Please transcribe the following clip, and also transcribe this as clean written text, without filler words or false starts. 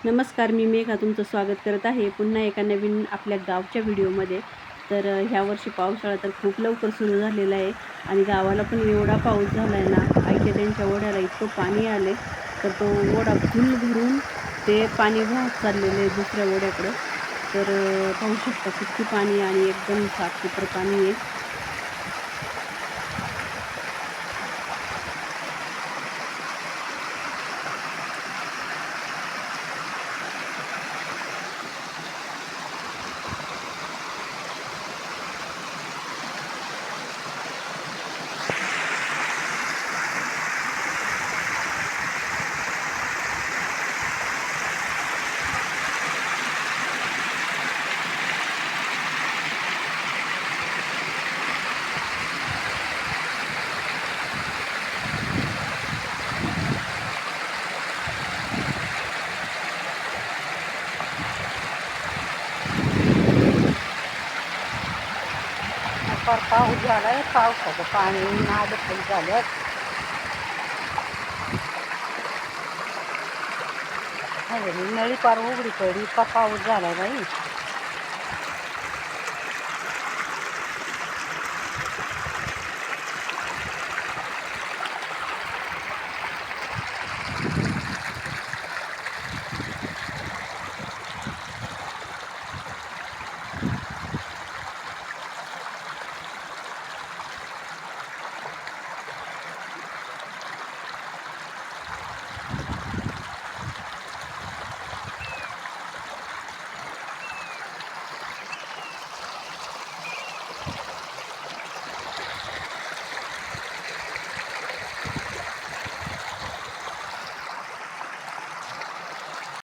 नमस्कार, मी मेघा तुमचं स्वागत करत आहे पुन्हा एका नवीन आपल्या गावच्या व्हिडिओमध्ये. तर ह्या वर्षी पावसाळा तर खूप लवकर सुरू झालेला आहे आणि गावाला पण एवढा पाऊस झाला आहे ना, आईच्या त्यांच्या ओढ्याला इतकं पाणी आले, तर तो ओढा फुल भरून ते पाणी वाहत चाललेलं आहे दुसऱ्या ओढ्याकडं. तर पाहू शकता किती पाणी आहे आणि एकदम साफसुथरं पाणी आहे. फार पाऊस झालाय, पावसाचं पाणी नाद खाली झालं. नळी पार उघडी पडली, इतका पाऊस झालाय बाई.